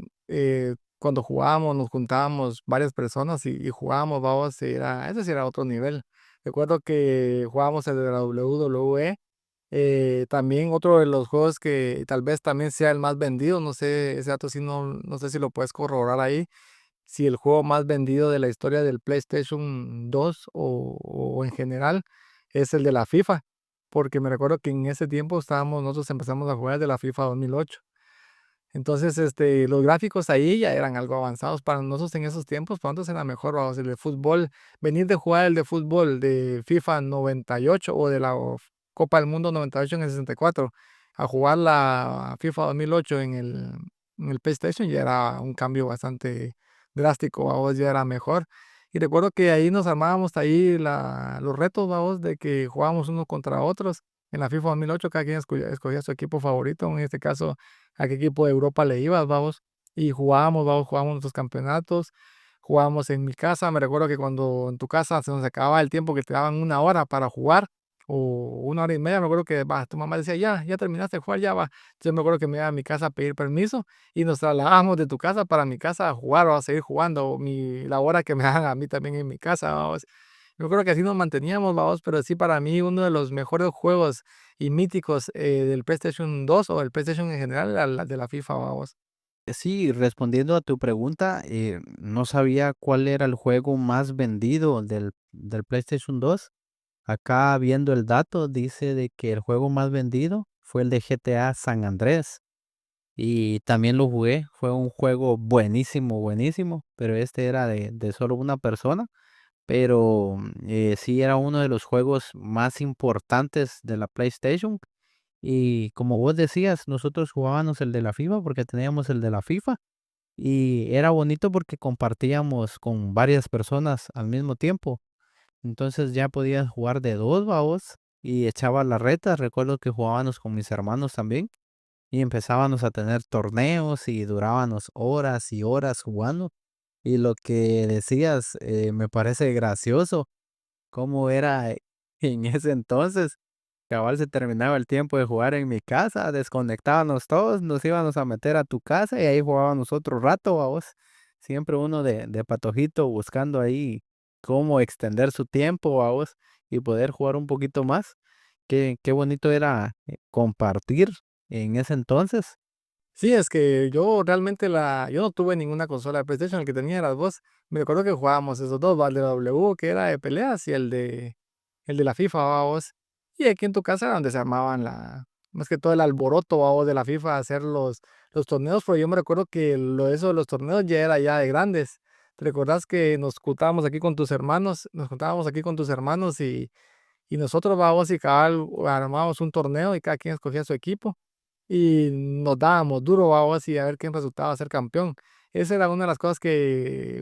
cuando jugábamos, nos juntábamos varias personas y jugábamos, vamos, ese sí era otro nivel. Recuerdo que jugábamos el de la WWE. También otro de los juegos que tal vez también sea el más vendido, no sé, ese dato sí no sé si lo puedes corroborar ahí, si el juego más vendido de la historia del PlayStation 2 o en general es el de la FIFA, porque me recuerdo que en ese tiempo nosotros empezamos a jugar de la FIFA 2008. Entonces, los gráficos ahí ya eran algo avanzados para nosotros en esos tiempos, para nosotros era mejor, vamos, el de fútbol, venir de jugar el de fútbol de FIFA 98 o de la Copa del Mundo 98 en el 64 a jugar la FIFA 2008 en el PlayStation ya era un cambio bastante drástico, vamos, ya era mejor. Y recuerdo que ahí nos armábamos ahí los retos, vamos, de que jugábamos unos contra otros. En la FIFA 2008 cada quien escogía su equipo favorito, en este caso a qué equipo de Europa le ibas, vamos, y jugábamos, vamos, jugábamos nuestros campeonatos, jugábamos en mi casa. Me recuerdo que cuando en tu casa se nos acababa el tiempo que te daban una hora para jugar, o una hora y media, me acuerdo que tu mamá decía, ya terminaste de jugar, ya va. Yo me acuerdo que me iba a mi casa a pedir permiso y nos trasladábamos de tu casa para mi casa a jugar o a seguir jugando, la hora que me daban a mí también en mi casa, vamos. Yo creo que así nos manteníamos, vamos, pero sí para mí uno de los mejores juegos y míticos del PlayStation 2 o el PlayStation en general, la de la FIFA, vamos. Sí, respondiendo a tu pregunta, no sabía cuál era el juego más vendido del PlayStation 2. Acá viendo el dato, dice de que el juego más vendido fue el de GTA San Andrés. Y también lo jugué, fue un juego buenísimo, buenísimo, pero este era de solo una persona. Pero sí era uno de los juegos más importantes de la PlayStation. Y como vos decías, nosotros jugábamos el de la FIFA porque teníamos el de la FIFA. Y era bonito porque compartíamos con varias personas al mismo tiempo. Entonces ya podías jugar de dos, vamos, y echaba la reta. Recuerdo que jugábamos con mis hermanos también. Y empezábamos a tener torneos y durábamos horas y horas jugando. Y lo que decías me parece gracioso, cómo era en ese entonces. Cabal se terminaba el tiempo de jugar en mi casa, desconectábamos todos, nos íbamos a meter a tu casa y ahí jugábamos otro rato, vos. Siempre uno de patojito buscando ahí cómo extender su tiempo, vos, y poder jugar un poquito más. Qué bonito era compartir en ese entonces. Sí, es que yo realmente yo no tuve ninguna consola de PlayStation, el que tenía eras vos. Me recuerdo que jugábamos esos dos, ¿va? El de W, que era de peleas, y el de la FIFA, vamos. Y aquí en tu casa era donde se armaban más que todo el alboroto, vamos, de la FIFA, hacer los torneos, pero yo me recuerdo que eso de los torneos ya era ya de grandes. ¿Te recordás que nos juntábamos aquí con tus hermanos? Nos juntábamos aquí con tus hermanos y nosotros, vamos, y cabal, armábamos un torneo y cada quien escogía su equipo y nos dábamos duro, vamos, y a ver quién resultaba ser campeón. Esa era una de las cosas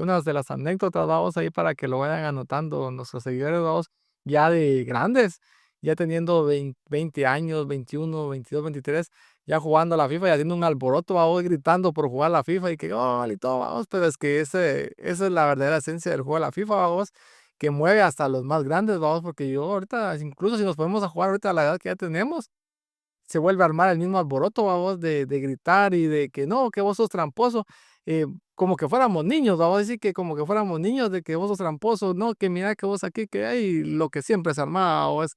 una de las anécdotas, vamos, ahí para que lo vayan anotando nuestros seguidores, vamos, ya de grandes, ya teniendo 20 años, 21, 22, 23, ya jugando a la FIFA y haciendo un alboroto, vamos, gritando por jugar a la FIFA y que gol y todo, vamos, pero es que esa es la verdadera esencia del juego de la FIFA, vamos, que mueve hasta los más grandes, vamos, porque yo ahorita, incluso si nos ponemos a jugar ahorita a la edad que ya tenemos, se vuelve a armar el mismo alboroto, vamos, de gritar y de que no, que vos sos tramposo, como que fuéramos niños, vamos a decir que como que fuéramos niños de que vos sos tramposo, no, que mira que vos aquí, que hay, lo que siempre se armaba, vos.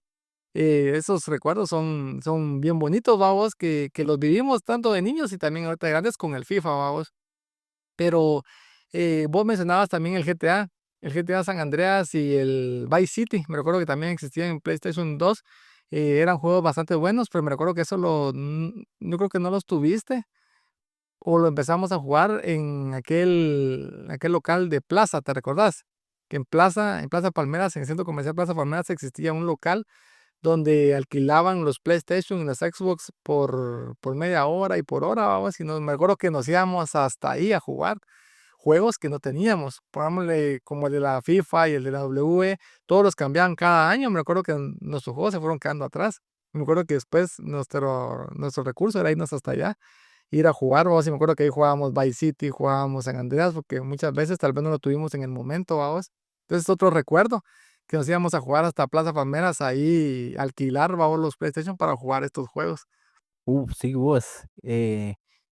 Esos recuerdos son bien bonitos, vamos, que los vivimos tanto de niños y también ahorita de grandes con el FIFA, vamos. Pero vos mencionabas también el GTA San Andreas y el Vice City. Me recuerdo que también existía en PlayStation 2. Eran juegos bastante buenos, pero me recuerdo que yo creo que no los tuviste o lo empezamos a jugar en aquel local de Plaza, ¿te recordás? Que en Plaza Palmeras, en el centro comercial Plaza Palmeras existía un local donde alquilaban los PlayStation y los Xbox por media hora y por hora, vamos, me acuerdo que nos íbamos hasta ahí a jugar. juegos que no teníamos. Pongámosle como el de la FIFA y el de la WWE, todos los cambiaban cada año. Me acuerdo que nuestros juegos se fueron quedando atrás. Me acuerdo que después nuestro recurso era irnos hasta allá, ir a jugar, vamos, y me acuerdo que ahí jugábamos Vice City, jugábamos San Andreas, porque muchas veces tal vez no lo tuvimos en el momento, vamos. Entonces, otro recuerdo, que nos íbamos a jugar hasta Plaza Palmeras, ahí alquilar, vamos, los PlayStation para jugar estos juegos. Sí, vos.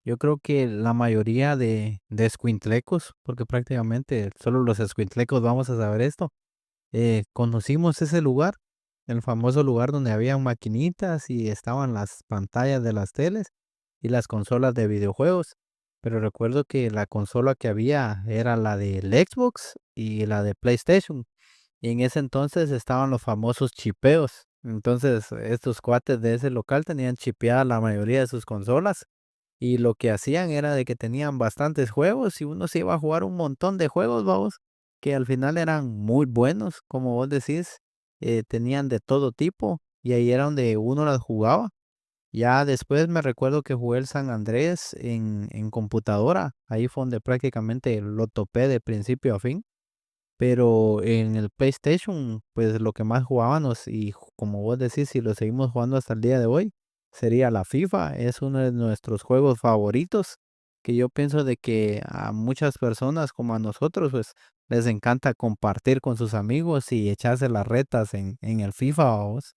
Yo creo que la mayoría de escuintlecos, porque prácticamente solo los escuintlecos vamos a saber esto, conocimos ese lugar, el famoso lugar donde habían maquinitas y estaban las pantallas de las teles y las consolas de videojuegos. Pero recuerdo que la consola que había era la del Xbox y la de PlayStation. Y en ese entonces estaban los famosos chipeos. Entonces, estos cuates de ese local tenían chipeada la mayoría de sus consolas. Y lo que hacían era de que tenían bastantes juegos y uno se iba a jugar un montón de juegos, vamos, que al final eran muy buenos, como vos decís, tenían de todo tipo y ahí era donde uno las jugaba. Ya después me recuerdo que jugué el San Andrés en computadora, ahí fue donde prácticamente lo topé de principio a fin. Pero en el PlayStation, pues lo que más jugábamos y como vos decís, si lo seguimos jugando hasta el día de hoy, sería la FIFA. Es uno de nuestros juegos favoritos, que yo pienso de que a muchas personas como a nosotros, pues les encanta compartir con sus amigos y echarse las retas en el FIFA, vamos.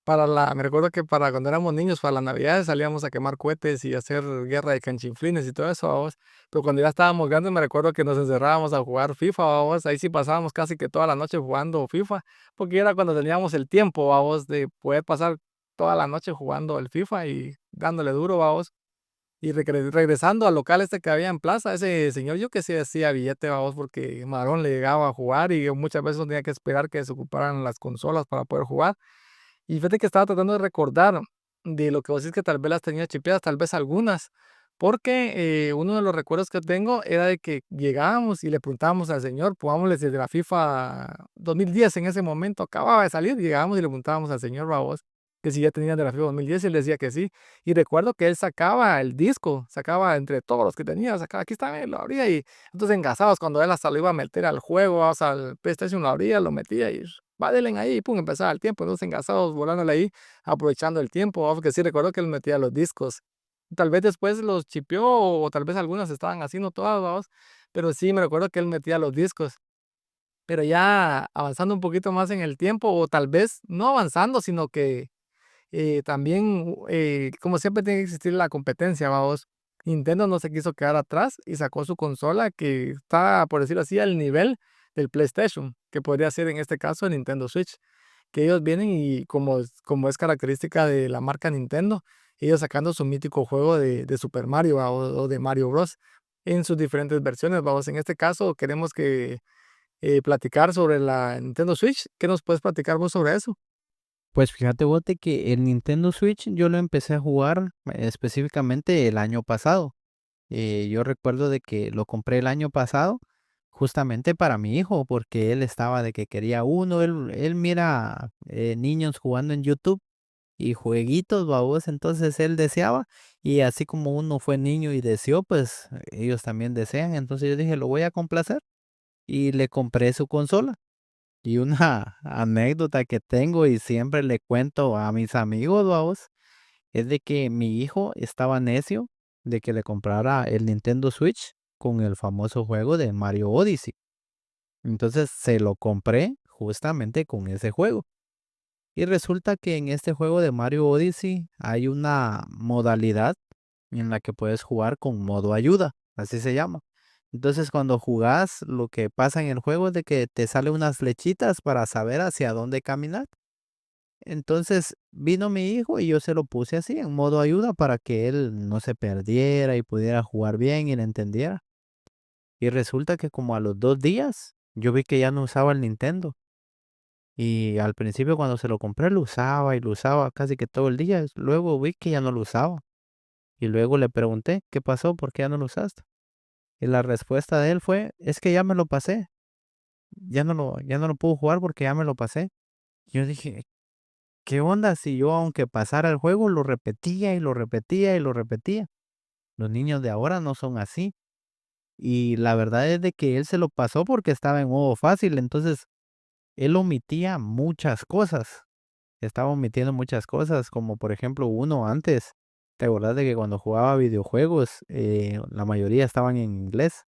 Me recuerdo que para cuando éramos niños, para las navidades salíamos a quemar cohetes y hacer guerra de canchinflines y todo eso, vamos. Pero cuando ya estábamos grandes, me recuerdo que nos encerrábamos a jugar FIFA, vamos. Ahí sí pasábamos casi que toda la noche jugando FIFA, porque era cuando teníamos el tiempo, vamos, de poder pasar toda la noche jugando el FIFA y dándole duro, vamos. Y regresando al local este que había en plaza, ese señor yo que sí hacía billete, vamos, porque Marón le llegaba a jugar y yo muchas veces tenía que esperar que se ocuparan las consolas para poder jugar. Y fíjate que estaba tratando de recordar de lo que vos decís que tal vez las tenía chipeadas, tal vez algunas, porque uno de los recuerdos que tengo era de que llegábamos y le preguntábamos al señor, pongámosle desde la FIFA 2010 en ese momento, acababa de salir, llegábamos y le preguntábamos al señor Babos que si ya tenía de la FIFA 2010 y él decía que sí. Y recuerdo que él sacaba el disco, sacaba entre todos los que tenía, sacaba, aquí está, lo abría y entonces engasados cuando él hasta lo iba a meter al juego, o sea, al PlayStation lo abría, lo metía y va, denle ahí, y pum, empezaba el tiempo, entonces engasados, volándole ahí, aprovechando el tiempo, porque sí recuerdo que él metía los discos. Tal vez después los chipeó, o tal vez algunas estaban así, no todas, vamos, pero sí me recuerdo que él metía los discos. Pero ya avanzando un poquito más en el tiempo, o tal vez no avanzando, sino que también, como siempre tiene que existir la competencia, vamos. Nintendo no se quiso quedar atrás y sacó su consola que está, por decirlo así, al nivel del PlayStation, que podría ser en este caso el Nintendo Switch, que ellos vienen y como es característica de la marca Nintendo, ellos sacando su mítico juego de Super Mario o de Mario Bros. En sus diferentes versiones, vamos. En este caso queremos platicar sobre la Nintendo Switch. ¿Qué nos puedes platicar vos sobre eso? Pues fíjate vos de que el Nintendo Switch yo lo empecé a jugar específicamente el año pasado. Yo recuerdo de que lo compré el año pasado justamente para mi hijo, porque él estaba de que quería uno, él mira niños jugando en YouTube y jueguitos, babos, entonces él deseaba y así como uno fue niño y deseó, pues ellos también desean, entonces yo dije, lo voy a complacer y le compré su consola. Y una anécdota que tengo y siempre le cuento a mis amigos, babos, es de que mi hijo estaba necio de que le comprara el Nintendo Switch con el famoso juego de Mario Odyssey. Entonces se lo compré justamente con ese juego. Y resulta que en este juego de Mario Odyssey hay una modalidad en la que puedes jugar con modo ayuda, así se llama. Entonces cuando jugás, lo que pasa en el juego es de que te salen unas flechitas para saber hacia dónde caminar. Entonces vino mi hijo y yo se lo puse así en modo ayuda para que él no se perdiera y pudiera jugar bien y le entendiera. Y resulta que como a los 2 días yo vi que ya no usaba el Nintendo. Y al principio cuando se lo compré lo usaba y lo usaba casi que todo el día. Luego vi que ya no lo usaba. Y luego le pregunté, ¿qué pasó? ¿Por qué ya no lo usaste? Y la respuesta de él fue, es que ya me lo pasé. Ya no lo puedo jugar porque ya me lo pasé. Yo dije, ¿qué onda si yo aunque pasara el juego lo repetía y lo repetía y lo repetía? Los niños de ahora no son así. y la verdad es de que él se lo pasó porque estaba en modo fácil, entonces él omitía muchas cosas. Estaba omitiendo muchas cosas, como por ejemplo, uno antes, ¿te acordás de que cuando jugaba videojuegos, la mayoría estaban en inglés?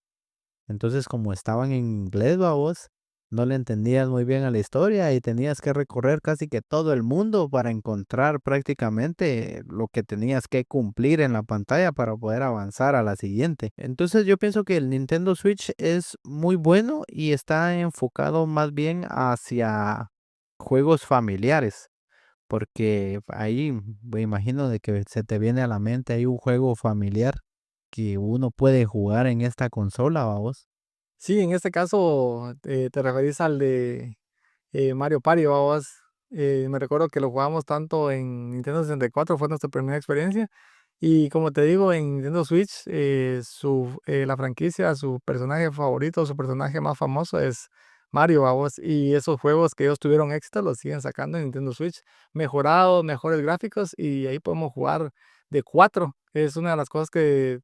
Entonces, como estaban en inglés, vos, no le entendías muy bien a la historia y tenías que recorrer casi que todo el mundo para encontrar prácticamente lo que tenías que cumplir en la pantalla para poder avanzar a la siguiente. Entonces, yo pienso que el Nintendo Switch es muy bueno y está enfocado más bien hacia juegos familiares. Porque ahí me imagino de que se te viene a la mente hay un juego familiar que uno puede jugar en esta consola, vamos. Sí, en este caso, te referís al de Mario Party, vamos. Me recuerdo que lo jugamos tanto en Nintendo 64, fue nuestra primera experiencia. Y como te digo, en Nintendo Switch, la franquicia, su personaje favorito, su personaje más famoso es Mario, vamos. Y esos juegos que ellos tuvieron éxito los siguen sacando en Nintendo Switch, mejorados, mejores gráficos, y ahí podemos jugar de cuatro. Es una de las cosas que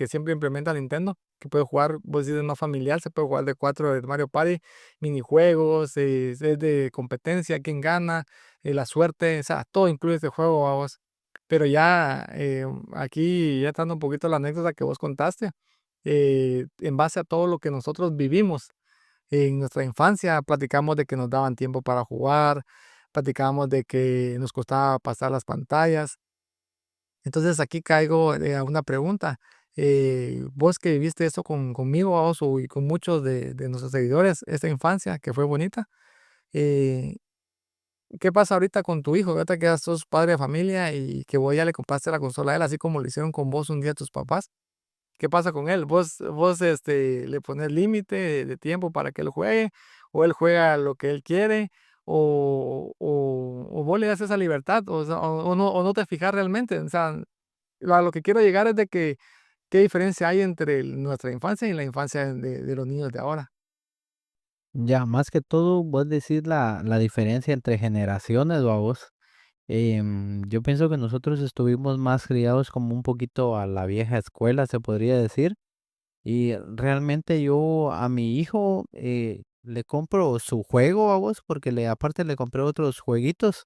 siempre implementa Nintendo, que puede jugar, vos dices, más familiar, se puede jugar de cuatro de Mario Party, minijuegos, es de competencia, quién gana, la suerte, o sea, todo incluye este juego, vamos. Pero ya aquí, ya dando un poquito la anécdota que vos contaste, en base a todo lo que nosotros vivimos en nuestra infancia, platicamos de que nos daban tiempo para jugar, platicamos de que nos costaba pasar las pantallas. Entonces aquí caigo a una pregunta. Vos que viviste eso conmigo, vos, y con muchos de nuestros seguidores, esta infancia que fue bonita, eh, ¿qué pasa ahorita con tu hijo? Ahorita que ya sos padre de familia y que vos ya le compraste la consola a él, así como lo hicieron con vos un día tus papás. ¿Qué pasa con él? ¿Vos le pones límite de tiempo para que él juegue? ¿O él juega lo que él quiere? ¿O vos le das esa libertad? O no te fijas realmente. O sea, a lo que quiero llegar es de que qué diferencia hay entre nuestra infancia y la infancia de los niños de ahora. Ya, más que todo, vos decís la diferencia entre generaciones, vamos. Yo pienso que nosotros estuvimos más criados como un poquito a la vieja escuela, se podría decir. Y realmente yo a mi hijo le compro su juego, vamos, porque aparte le compré otros jueguitos.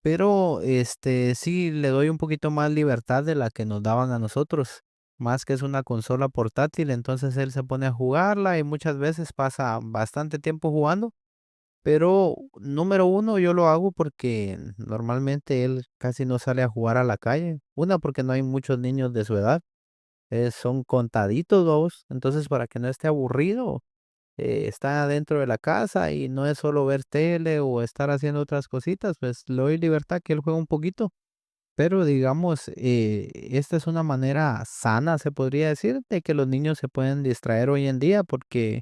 Pero, sí le doy un poquito más libertad de la que nos daban a nosotros, más que es una consola portátil, entonces él se pone a jugarla y muchas veces pasa bastante tiempo jugando, pero número uno yo lo hago porque normalmente él casi no sale a jugar a la calle, una porque no hay muchos niños de su edad, son contaditos, vamos, entonces para que no esté aburrido, está dentro de la casa y no es solo ver tele o estar haciendo otras cositas, pues le doy libertad que él juegue un poquito. Pero digamos, esta es una manera sana, se podría decir, de que los niños se pueden distraer hoy en día porque,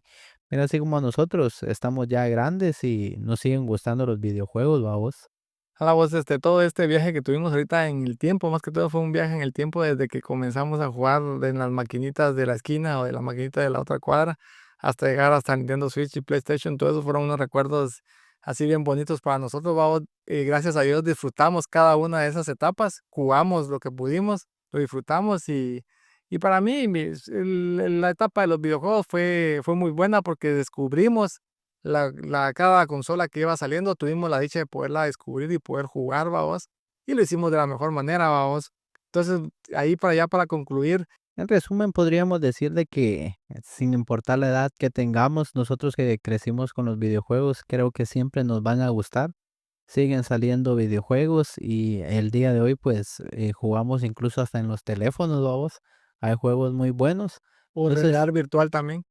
mira, así como nosotros estamos ya grandes y nos siguen gustando los videojuegos, vamos. Hola, vos, todo este viaje que tuvimos ahorita en el tiempo, más que todo fue un viaje en el tiempo desde que comenzamos a jugar en las maquinitas de la esquina o de la maquinita de la otra cuadra hasta llegar hasta Nintendo Switch y PlayStation. Todo eso fueron unos recuerdos así bien bonitos para nosotros. Vamos, gracias a Dios disfrutamos cada una de esas etapas, jugamos lo que pudimos, lo disfrutamos y para mí la etapa de los videojuegos fue muy buena porque descubrimos cada consola que iba saliendo, tuvimos la dicha de poderla descubrir y poder jugar, vamos, y lo hicimos de la mejor manera, vamos. Entonces, ahí para allá, para concluir, En resumen, podríamos decir de que sin importar la edad que tengamos, nosotros que crecimos con los videojuegos, creo que siempre nos van a gustar. Siguen saliendo videojuegos y el día de hoy pues jugamos incluso hasta en los teléfonos, vamos. Hay juegos muy buenos. o Entonces, realidad virtual también.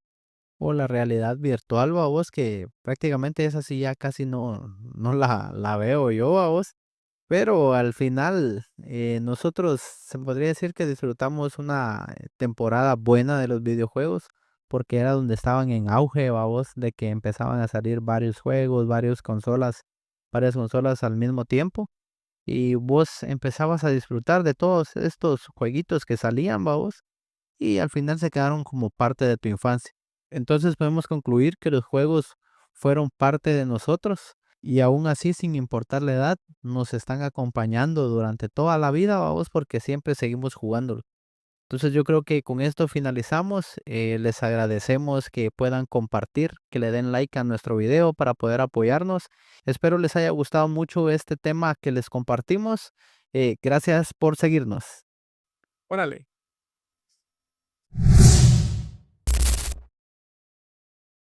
o la realidad virtual, vos, que prácticamente esa sí ya casi no la veo yo, vos. Pero al final, nosotros se podría decir que disfrutamos una temporada buena de los videojuegos, porque era donde estaban en auge, vos, de que empezaban a salir varios juegos, varias consolas al mismo tiempo, y vos empezabas a disfrutar de todos estos jueguitos que salían, vos, y al final se quedaron como parte de tu infancia. Entonces podemos concluir que los juegos fueron parte de nosotros y aún así, sin importar la edad, nos están acompañando durante toda la vida, vamos, porque siempre seguimos jugando. Entonces yo creo que con esto finalizamos. Les agradecemos que puedan compartir, que le den like a nuestro video para poder apoyarnos. Espero les haya gustado mucho este tema que les compartimos. Gracias por seguirnos. Órale.